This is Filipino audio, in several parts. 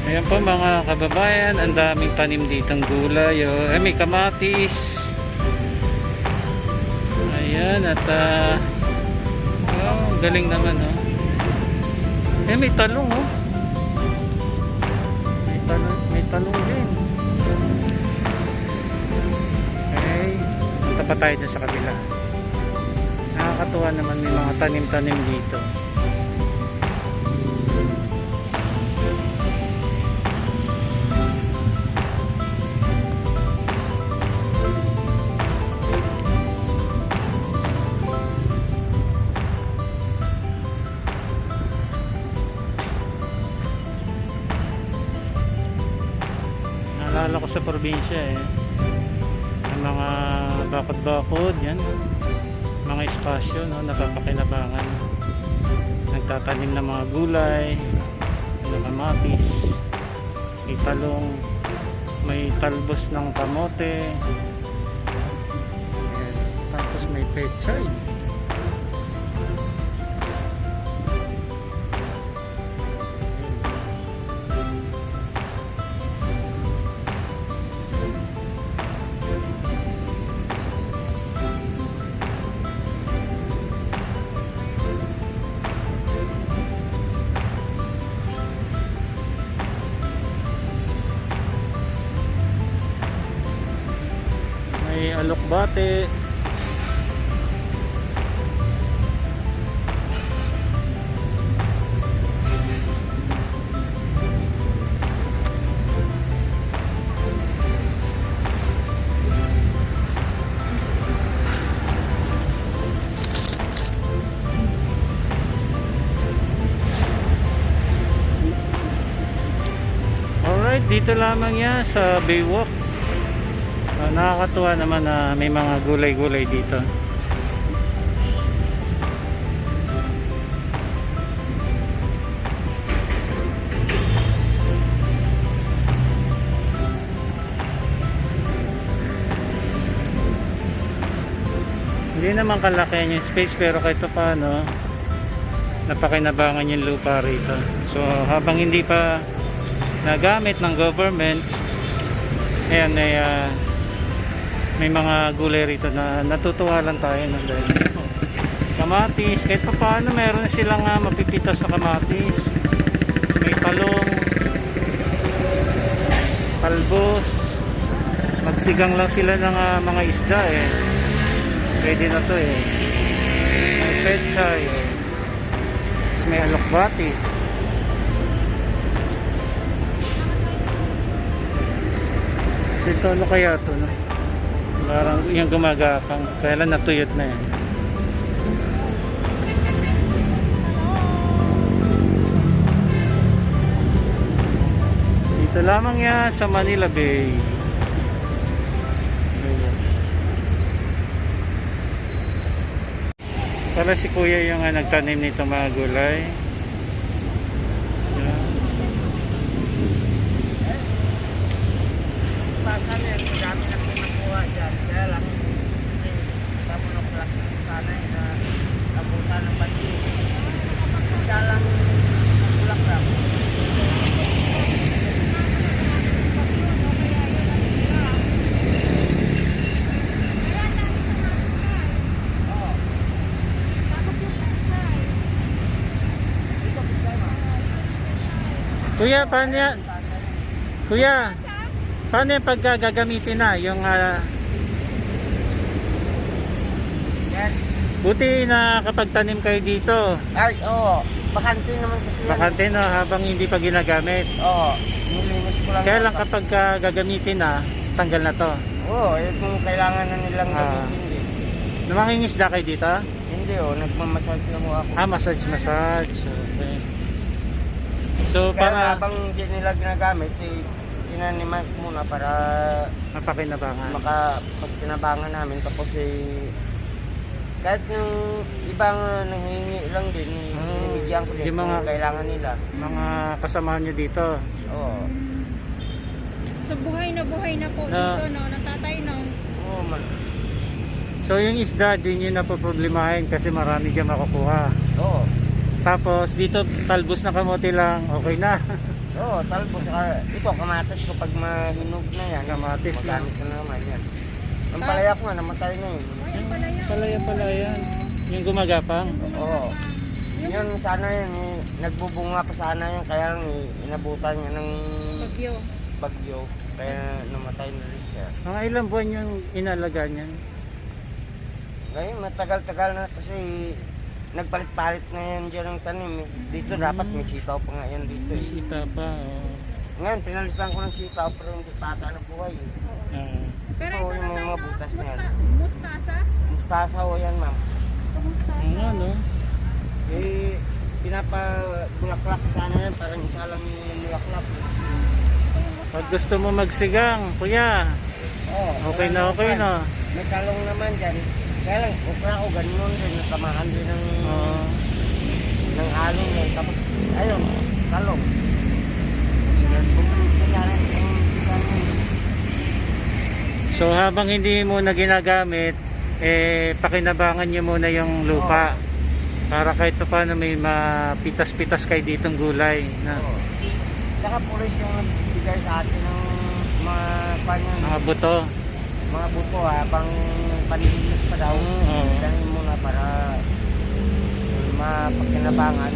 Ayan po mga kababayan, ang daming tanim ditong gulay. Oh. May kamatis. Ayan, at galing naman. Oh. May talong. Oh. May talong din. Okay, punta pa tayo dun sa kabila. Nakakatuwa naman, may mga tanim-tanim dito. Naalala ko sa probinsya ang mga bakod-bakod yan, mga espasyo napapakinabangan, nagtatanim ng mga gulay, ng kamatis, may talong, may talbos ng kamote. Ayan. Tapos may pechay. May alokbate. Alright, dito lamang yan sa Baywalk. Nakakatuwa naman na may mga gulay-gulay dito. Hindi naman kalakihan yung space, pero kahit paano napakinabangan yung lupa rito. So habang hindi pa nagamit ng government, ayan, may mga gulay rito na natutuwa lang tayo dahil kamatis, kahit pa paano meron silang mapipitas na kamatis. May talong, talbos, magsigang lang sila ng mga isda pwede na to may pechay, tapos may alokbati. So ito ano kaya to, no? Parang yung gumagapang, kailan natuyot na yan. Dito lamang yan sa Manila Bay. Para si kuya yung nagtanim nito mga gulay. Kaya lang, tamunok lang sana na abutan ng bati. Isa lang bulak lang. Kuya, paano yan? Kuya, paano yung pagkagagamitin na yung buti na kapag tanim kayo dito? Ay, oo. Bakante naman kasi yan. Bakante na habang hindi pa ginagamit. Oo. Nilinis ko lang. Kaya lang kapag gagamitin na, tanggal na to. Oo, kung kailangan na nilang gamitin din. Namangingisda kayo dito? Hindi nagmamassage lang ako. Massage. Okay. So Kaya para habang hindi nila ginagamit, tinaniman ko muna para mapakinabangan. makapagkinabangan namin. Tapos kahit yung ibang nanghingi lang din, binibigyan ko din yung kung kailangan nila. Mga kasamahan nyo dito. Oo. So buhay na po dito, no? Natatay, no? Oo, So yung isda, di nyo napoproblemahin kasi marami dyan makukuha. Oo. Tapos dito talbos na kamote lang, okay na. Oo, talbos. Saka ito, kamatis ko pag mahinog na yan. Kamatis na. magamit ko na naman yan. Ang palaya ko nga, namatay na yun. Palaya. Yung gumagapang. Oo. Yan, sana yun, nagbubunga pa sana yun, kaya lang inabutan niya ng bagyo. Kaya namatay na rin siya. Mga ilang buwan yung inalaga niyan? Ngayon, matagal-tagal na kasi nagpalit-palit na yan dyan ng tanim. Dito dapat may sitaw pa nga yan dito. May sita pa. Oh. Ngayon, pinalitan ko ng sitaw pero hindi pata na buhay. Pero Oo, ito yung na mga tayo, butas na yan. mustasa? Mustasa ho yan, ma'am. Ito mustasa. Ano? Eh, pinapabulaklak sana yan, parang isa lang yung bulaklak. Pag gusto mo magsigang, kuya, Oo, okay na. May talong naman dyan. Kaya lang, okay ako, ganun din, natamahan din Oo. ng alon yan. Tapos, ayun, talong. Bumalik ko sana yung So habang hindi mo na ginagamit, pakinabangan nyo muna yung lupa. Para kahit pa paano may mapitas-pitas kayo ditong gulay. Na, Tsaka pulis yung nagbigay sa atin ng mga buto. mga buto pang panilinis pa daw. Oo. Ganun muna para mapagkinabangan.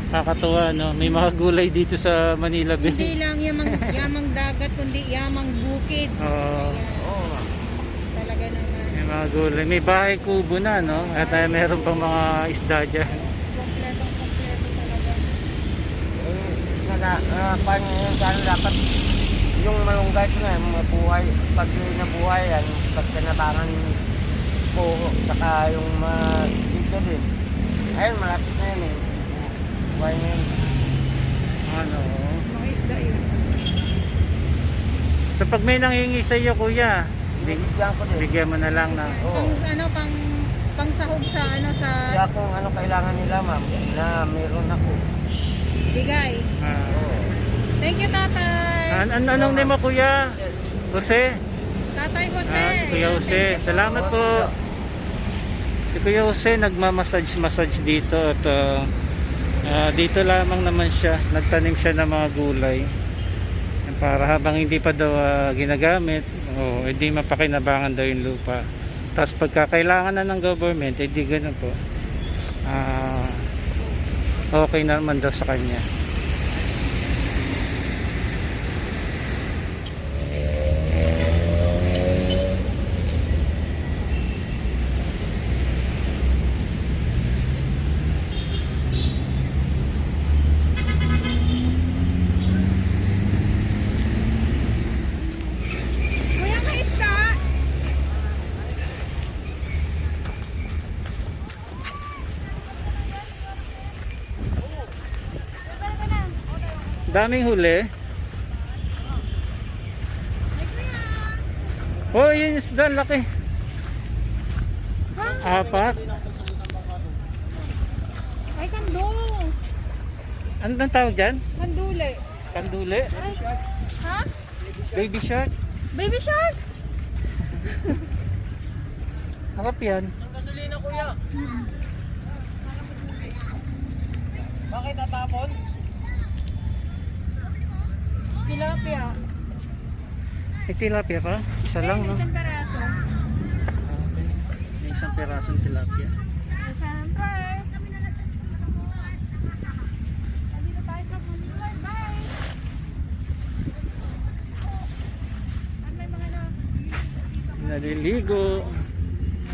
Kakatuwa, no? May mga gulay dito sa Manila Bay. Hindi lang yamang dagat, kundi yamang bukid. Oo. Ayan, Oo. talaga naman. May mga gulay. May bahay kubo na, no? At meron pang mga isda dyan. Kompleto talaga. Paano yun, sana dapat yung malunggay ko na, mga buhay, pag nabuhay yan, pag kinabangan ko, saka yung dito din. Ayun, malapit na yun eh. Buhay na yun. Ano? Mga isda yun. So pag may nanghingi sa iyo, kuya, Bigyan ko din. bigyan mo na lang na. Oo. Pang sahog sa Kaya kung ano kailangan nila, ma'am, na meron ako. bigay. Oo. Thank you, tatay. Anong name mo, kuya? Jose? Tatay Jose. Si Kuya Ayan, Jose. thank you po. Salamat po. Si Kuya Jose nagmamassage dito at dito lamang naman siya. Nagtanim siya ng mga gulay. Para habang hindi pa daw ginagamit, hindi mapakinabangan daw yung lupa. Tapos pagka kailangan na ng government, hindi ganun po. Okay naman daw sa kanya. Kuya, may isda. Daming huli. Oh, yun yung isda, laki. Apat. Ay, kandong. Anong tawag dyan? Kandule. Kanduli? Ay, ha? Baby shark? Baby shark? Harap yan. Bakit natapon? Tilapia. May tilapia pa? Isa lang, no? Isang peraso. Okay. May isang pirasong tilapia. Siyempre. Nandito tayo sa Manila. Bye! At may mga Naliligo.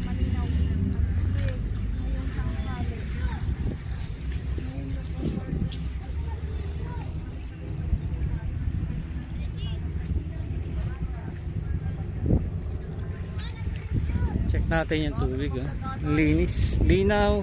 malinaw. Kasi ngayong tanghali. Check natin yung tubig. Linis. Linaw.